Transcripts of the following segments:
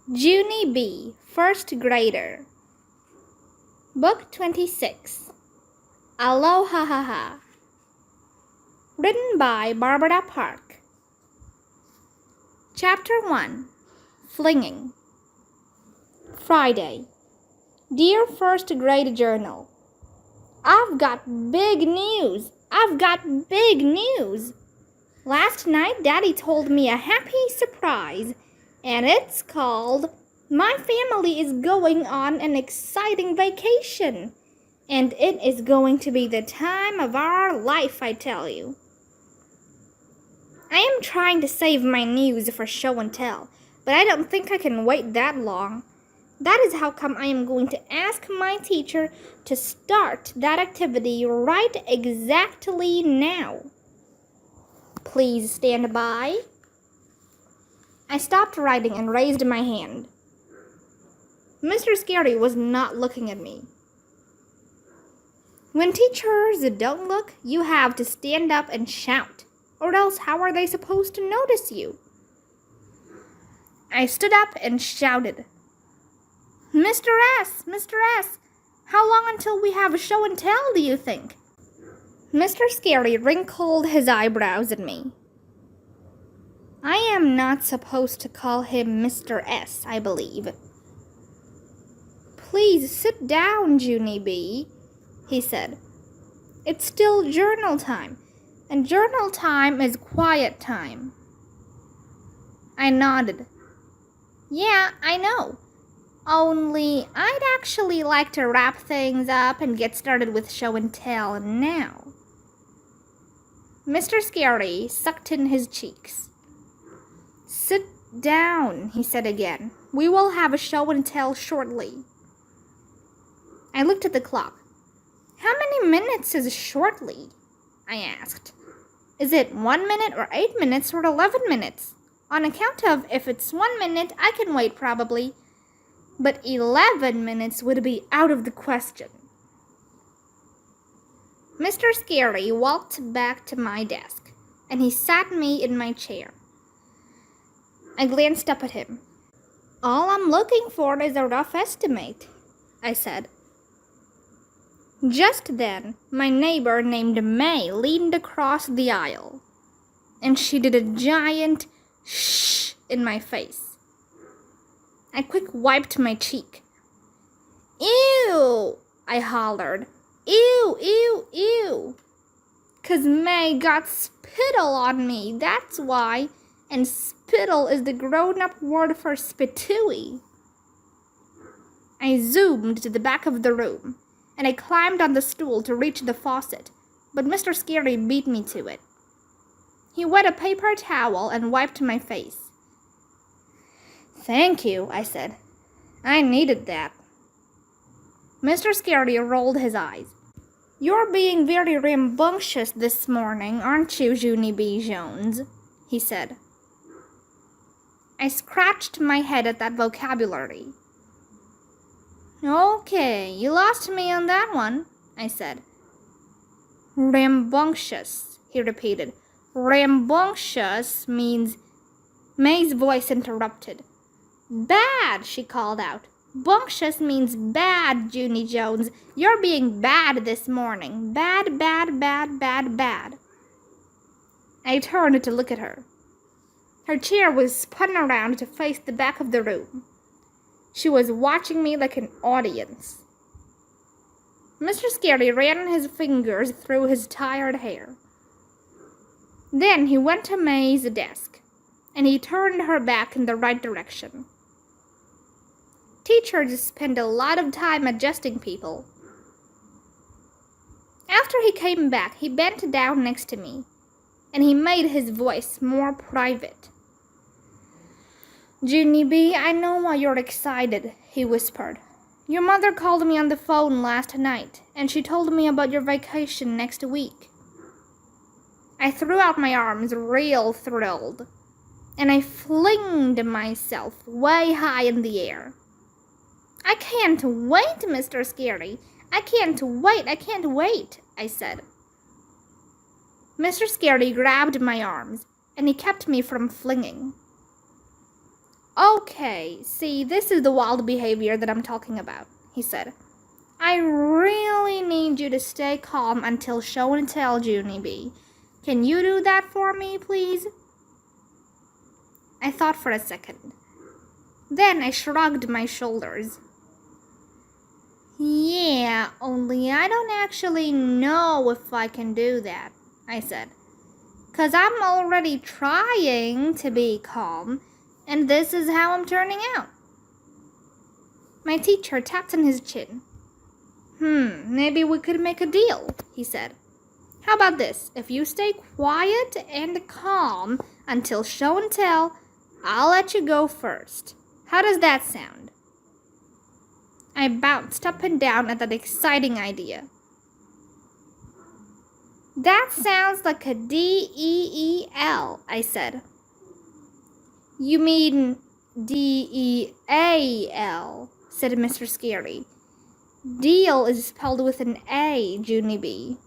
Junie B., First Grader. Book 26. Aloha-ha-ha. Written by Barbara Park. Chapter 1. Flinging. Friday. Dear First Grade Journal, I've got big news. Last night, Daddy told me a happy surprise, and it's called, My Family is Going on an Exciting Vacation, and it is going to be the time of our life, I tell you. I am trying to save my news for show and tell, but I don't think I can wait that long. That is how come I am going to ask my teacher to start that activity right exactly now. Please stand by. I stopped writing and raised my hand. Mr. Scary was not looking at me. When teachers don't look, you have to stand up and shout, or else how are they supposed to notice you? I stood up and shouted, Mr. S, how long until we have a show and tell, do you think? Mr. Scary wrinkled his eyebrows at me. I am not supposed to call him Mr. S, I believe. Please sit down, Junie B., he said. It's still journal time, and journal time is quiet time. I nodded. Yeah, I know. Only I'd actually like to wrap things up and get started with show and tell now. Mr. Scary sucked in his cheeks. Sit down, he said again. We will have a show and tell shortly. I looked at the clock. How many minutes is shortly? I asked. Is it 1 minute or 8 minutes or 11 minutes? On account of if it's 1 minute, I can wait probably. But 11 minutes would be out of the question. Mr. Scary walked back to my desk, and he sat me in my chair. I glanced up at him. All I'm looking for is a rough estimate, I said. Just then, my neighbor named May leaned across the aisle, and she did a giant shh in my face. I quick wiped my cheek. Ew, I hollered. Ew. 'Cause May got spittle on me, that's why. And spittle is the grown-up word for spitooey. I zoomed to the back of the room, and I climbed on the stool to reach the faucet, but Mr. Scary beat me to it. He wet a paper towel and wiped my face. Thank you, I said. I needed that. Mr. Scary rolled his eyes. You're being very rambunctious this morning, aren't you, Junie B. Jones? He said. I scratched my head at that vocabulary. Okay, you lost me on that one, I said. Rambunctious, he repeated. Rambunctious means... May's voice interrupted. Bad, she called out. Bunctious means bad, Junie Jones. You're being bad this morning. Bad. I turned to look at her. Her chair was spun around to face the back of the room. She was watching me like an audience. Mr. Scary ran his fingers through his tired hair. Then he went to May's desk, and he turned her back in the right direction. Teachers spend a lot of time adjusting people. After he came back, he bent down next to me, and he made his voice more private. Junie B., I know why you're excited, he whispered. Your mother called me on the phone last night, and she told me about your vacation next week. I threw out my arms, real thrilled, and I flinged myself way high in the air. I can't wait, Mr. Scary. I can't wait, I said. Mr. Scary grabbed my arms, and he kept me from flinging. Okay, see, this is the wild behavior that I'm talking about, he said. I really need you to stay calm until show and tell, Junie B. Can you do that for me, please? I thought for a second. Then I shrugged my shoulders. Yeah, only I don't actually know if I can do that, I said. 'Cause I'm already trying to be calm, and this is how I'm turning out. My teacher tapped on his chin. Maybe we could make a deal, he said. How about this? If you stay quiet and calm until show and tell, I'll let you go first. How does that sound? I bounced up and down at that exciting idea. That sounds like a D-E-E-L, I said. You mean D-E-A-L, said Mr. Scary. Deal is spelled with an A, Junie B.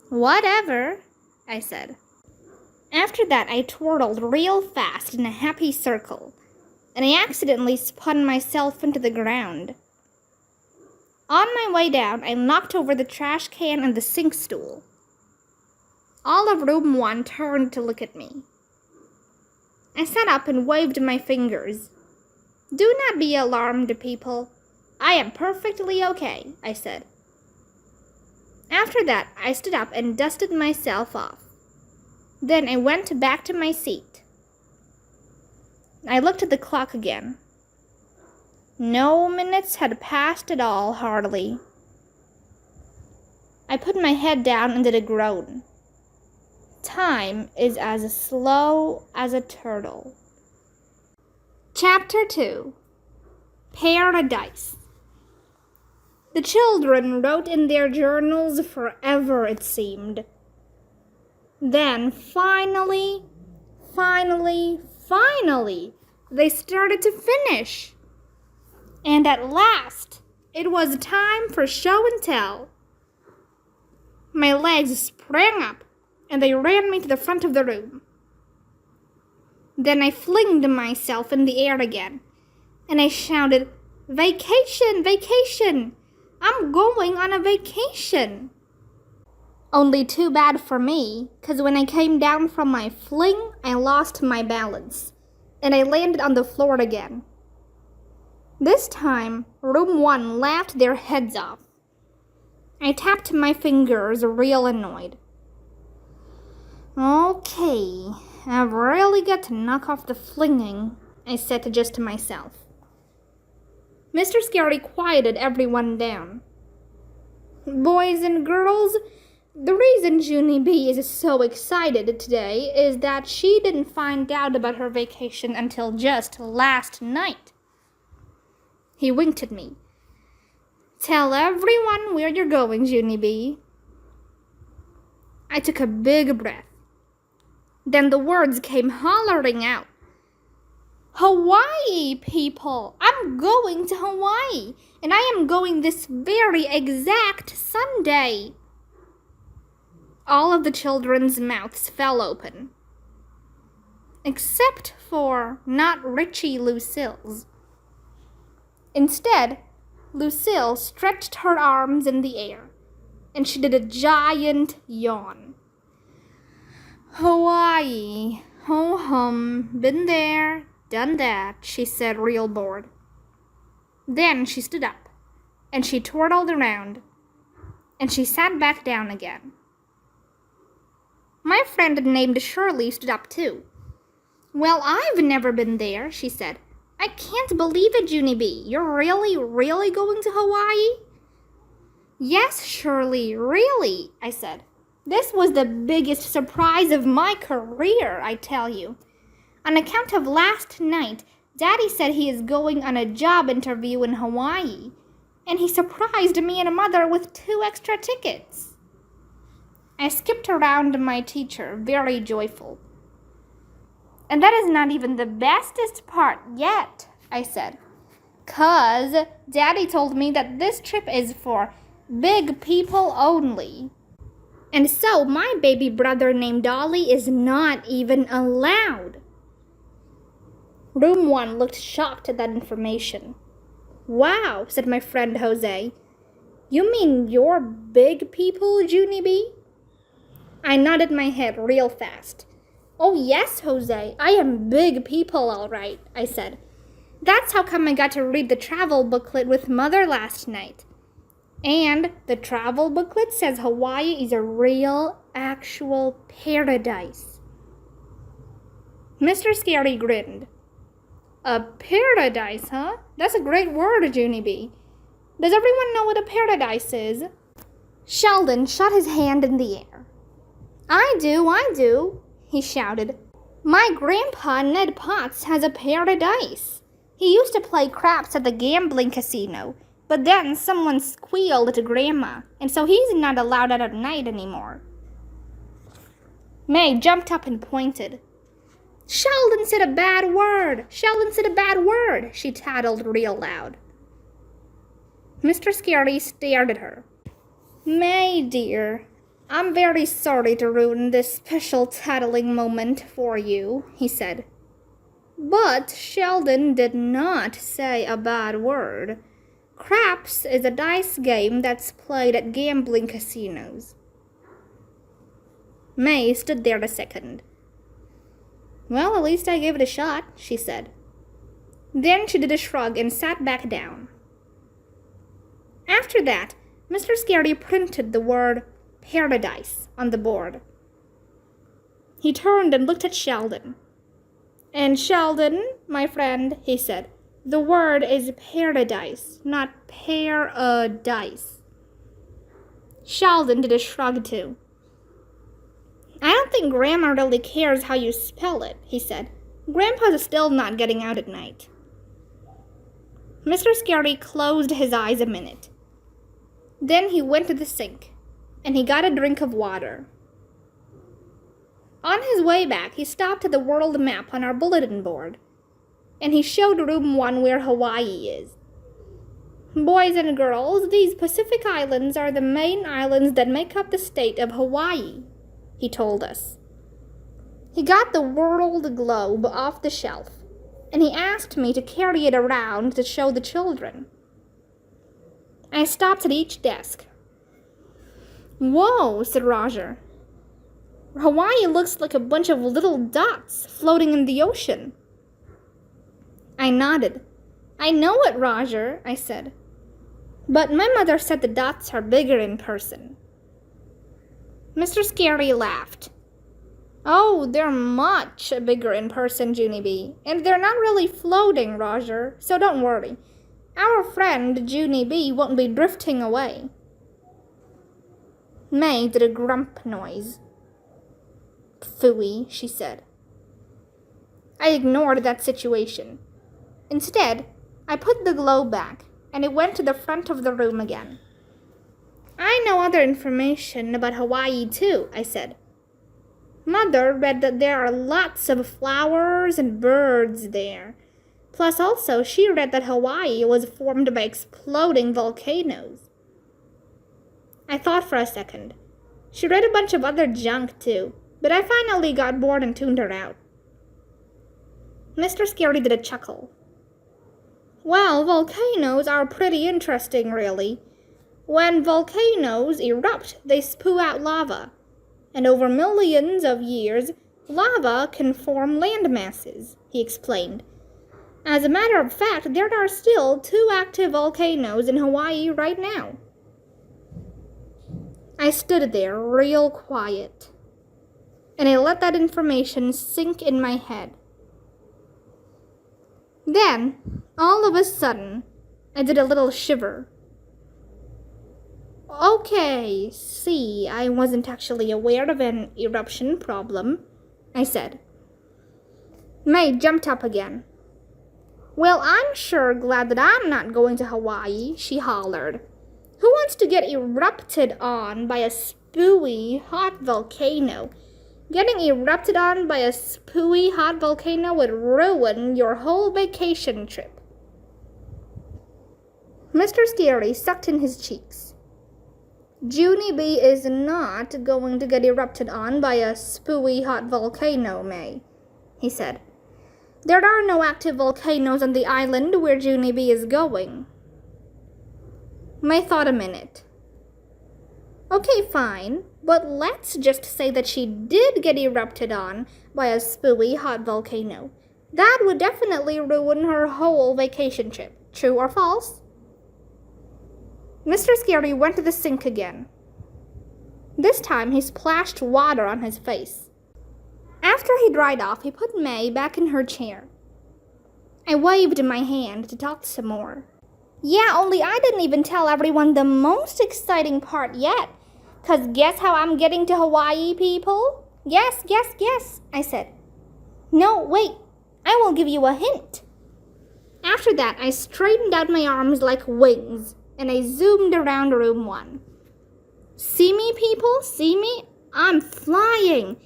Whatever, I said. After that, I twirled real fast in a happy circle, and I accidentally spun myself into the ground. On my way down, I knocked over the trash can and the sink stool. All of room 1 turned to look at me. I sat up and waved my fingers. Do not be alarmed, people. I am perfectly okay, I said. After that, I stood up and dusted myself off. Then I went back to my seat. I looked at the clock again. No minutes had passed at all, hardly. I put my head down and did a groan. Time is as slow as a turtle. Chapter 2. Paradise. The children wrote in their journals forever, it seemed. Then finally, they started to finish. And at last, it was time for show and tell. My legs sprang up, and they ran me to the front of the room. Then I flinged myself in the air again, and I shouted, "Vacation, vacation! I'm going on a vacation!" Only too bad for me, 'cause when I came down from my fling, I lost my balance, and I landed on the floor again. This time, room 1 laughed their heads off. I tapped my fingers, real annoyed. Okay, I've really got to knock off the flinging, I said just to myself. Mr. Scary quieted everyone down. Boys and girls, the reason Junie B is so excited today is that she didn't find out about her vacation until just last night. He winked at me. Tell everyone where you're going, Junie B. I took a big breath. Then the words came hollering out. Hawaii, people! I'm going to Hawaii, and I am going this very exact Sunday. All of the children's mouths fell open. Except for not Richie Lucille's. Instead, Lucille stretched her arms in the air, and she did a giant yawn. Hawaii, ho-hum, been there, done that, she said, real bored. Then she stood up, and she twirled around, and she sat back down again. My friend named Shirley stood up too. Well, I've never been there, she said. I can't believe it, Junie B. You're really going to Hawaii? Yes, Shirley, really, I said. This was the biggest surprise of my career, I tell you. On account of last night, Daddy said he is going on a job interview in Hawaii, and he surprised me and Mother with 2 extra tickets. I skipped around my teacher, very joyful. And that is not even the bestest part yet, I said, 'cause Daddy told me that this trip is for big people only. And so my baby brother named Dolly is not even allowed. Room 1 looked shocked at that information. Wow, said my friend Jose. You mean you're big people, Junie B? I nodded my head real fast. Oh yes, Jose, I am big people all right, I said. That's how come I got to read the travel booklet with Mother last night. And the travel booklet says Hawaii is a real, actual paradise. Mr. Scary grinned. A paradise, huh? That's a great word, Junie B. Does everyone know what a paradise is? Sheldon shot his hand in the air. I do, he shouted. My grandpa, Ned Potts, has a paradise. He used to play craps at the gambling casino, but then someone squealed at Grandma, and so he's not allowed out at night anymore. May jumped up and pointed. Sheldon said a bad word! Sheldon said a bad word! She tattled real loud. Mr. Scary stared at her. May, dear, I'm very sorry to ruin this special tattling moment for you, he said. But Sheldon did not say a bad word. Craps is a dice game that's played at gambling casinos. May stood there a second. Well, at least I gave it a shot, she said. Then she did a shrug and sat back down. After that, Mr. Scary printed the word paradise on the board. He turned and looked at Sheldon. And Sheldon, my friend, he said, the word is paradise, not paradise. Sheldon did a shrug too. I don't think Grandma really cares how you spell it, he said. Grandpa's still not getting out at night. Mr. Scary closed his eyes a minute. Then he went to the sink, and he got a drink of water. On his way back, he stopped at the world map on our bulletin board, and he showed room 1 where Hawaii is. Boys and girls, these Pacific Islands are the main islands that make up the state of Hawaii, he told us. He got the world globe off the shelf, and he asked me to carry it around to show the children. I stopped at each desk. Whoa, said Roger. Hawaii looks like a bunch of little dots floating in the ocean. I nodded. I know it, Roger, I said. But my mother said the dots are bigger in person. Mr. Scary laughed. Oh, they're much bigger in person, Junie B. And they're not really floating, Roger, so don't worry. Our friend, Junie B, won't be drifting away. May did a grump noise. Phooey, she said. I ignored that situation. Instead, I put the globe back, and it went to the front of the room again. I know other information about Hawaii too, I said. Mother read that there are lots of flowers and birds there. Plus also, she read that Hawaii was formed by exploding volcanoes. I thought for a second. She read a bunch of other junk too, but I finally got bored and tuned her out. Mr. Scary did a chuckle. Well, volcanoes are pretty interesting, really. When volcanoes erupt, they spew out lava. And over millions of years, lava can form land masses, he explained. As a matter of fact, there are still 2 active volcanoes in Hawaii right now. I stood there real quiet, and I let that information sink in my head. Then, all of a sudden, I did a little shiver. Okay, see, I wasn't actually aware of an eruption problem, I said. May jumped up again. Well, I'm sure glad that I'm not going to Hawaii, she hollered. Who wants to get erupted on by a spewy hot volcano? Getting erupted on by a spewy hot volcano would ruin your whole vacation trip. Mr. Scary sucked in his cheeks. Junie B is not going to get erupted on by a spewy hot volcano, May, he said. There are no active volcanoes on the island where Junie is going. May thought a minute. Okay, fine, but let's just say that she did get erupted on by a spooky hot volcano. That would definitely ruin her whole vacation trip. True or false? Mr. Scary went to the sink again. This time he splashed water on his face. After he dried off, he put May back in her chair. I waved my hand to talk some more. Yeah, only I didn't even tell everyone the most exciting part yet. 'Cause guess how I'm getting to Hawaii, people? Yes, I said. No, wait, I will give you a hint. After that, I straightened out my arms like wings, and I zoomed around room 1. See me, people? See me? I'm flying.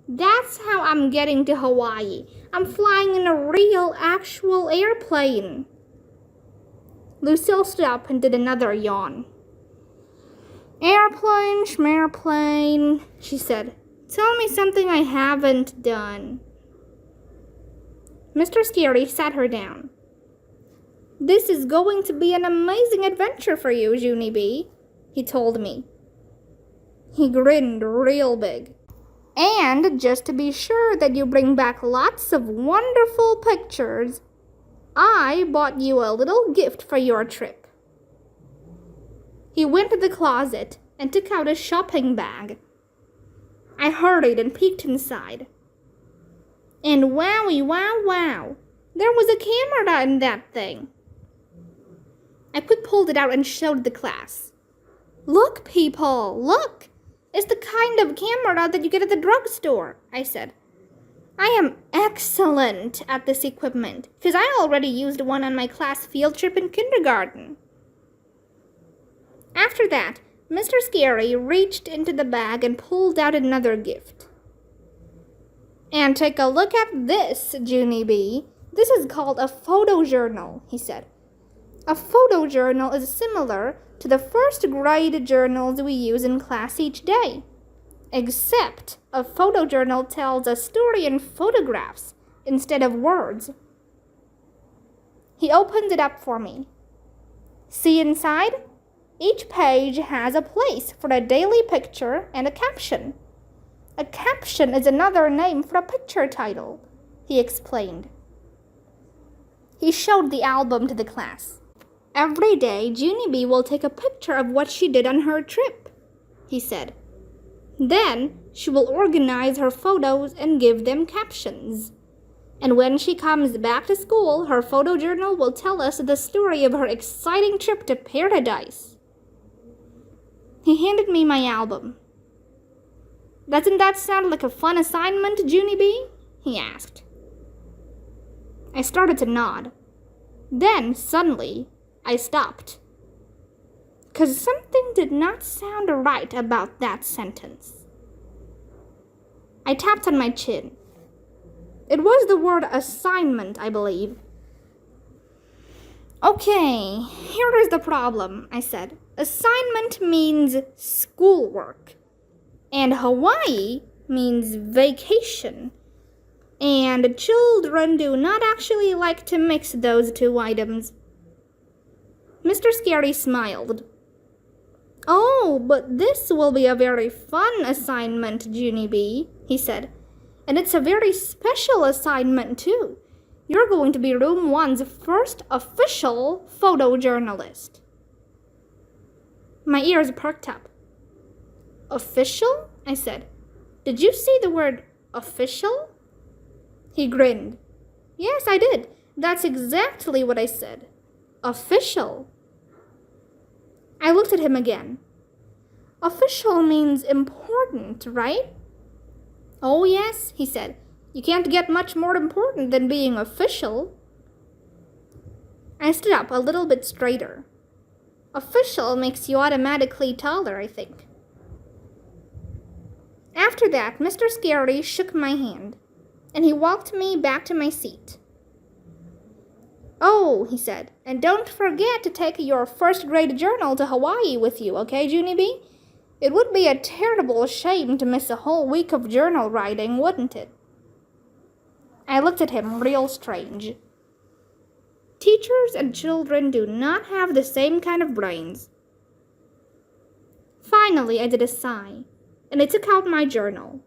That's how I'm getting to Hawaii. I'm flying in a real, actual airplane. Lucille stood up and did another yawn. Airplane, schmairplane, she said. Tell me something I haven't done. Mr. Scary sat her down. This is going to be an amazing adventure for you, Junie B, he told me. He grinned real big. And just to be sure that you bring back lots of wonderful pictures, I bought you a little gift for your trip. He went to the closet and took out a shopping bag. I hurried and peeked inside. And wowie, wow, there was a camera in that thing. I quick pulled it out and showed the class. Look, people, look! It's the kind of camera that you get at the drugstore, I said. I am excellent at this equipment, because I already used one on my class field trip in kindergarten. After that, Mr. Scary reached into the bag and pulled out another gift. And take a look at this, Junie B. This is called a photojournal, he said. A photojournal is similar to the first grade journals we use in class each day. Except a photojournal tells a story in photographs instead of words. He opened it up for me. See inside? Each page has a place for a daily picture and a caption. A caption is another name for a picture title, he explained. He showed the album to the class. Every day, Junie B will take a picture of what she did on her trip, he said. Then, she will organize her photos and give them captions. And when she comes back to school, her photojournal will tell us the story of her exciting trip to paradise. He handed me my album. Doesn't that sound like a fun assignment, Junie B? He asked. I started to nod. Then, suddenly, I stopped. 'Cause something did not sound right about that sentence. I tapped on my chin. It was the word assignment, I believe. Okay, here is the problem, I said. Assignment means schoolwork. And Hawaii means vacation. And children do not actually like to mix those two items. Mr. Scary smiled. Oh, but this will be a very fun assignment, Junie B, he said. And it's a very special assignment, too. You're going to be Room 1's first official photojournalist. My ears perked up. Official? I said. Did you see the word official? He grinned. Yes, I did. That's exactly what I said. Official. I looked at him again. Official means important, right? Oh, yes, he said. You can't get much more important than being official. I stood up a little bit straighter. Official makes you automatically taller, I think. After that, Mr. Scary shook my hand, and he walked me back to my seat. Oh, he said, and don't forget to take your first grade journal to Hawaii with you, okay, Junie B? It would be a terrible shame to miss a whole week of journal writing, wouldn't it? I looked at him real strange. Teachers and children do not have the same kind of brains. Finally, I did a sigh, and I took out my journal,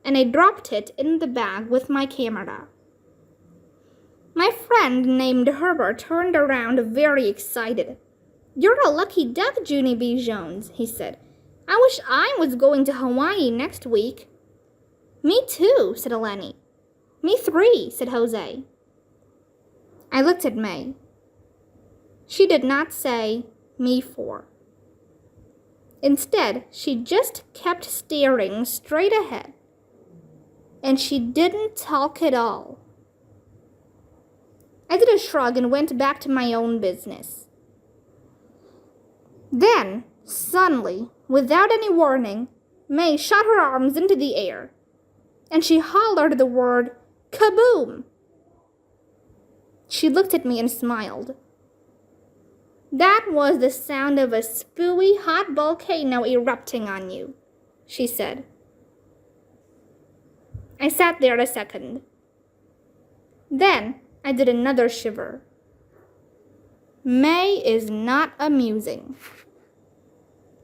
and I dropped it in the bag with my camera. My friend named Herbert turned around very excited. "You're a lucky duck, Junie B. Jones," he said. "I wish I was going to Hawaii next week." "Me too," said Eleni. "Me 3, said Jose. I looked at May. She did not say, "Me 4. Instead, she just kept staring straight ahead. And she didn't talk at all. I did a shrug and went back to my own business. Then, suddenly, without any warning, May shot her arms into the air, and she hollered the word, "Kaboom!" She looked at me and smiled. "That was the sound of a spooey hot volcano erupting on you," she said. I sat there a second. Then I did another shiver. May is not amusing.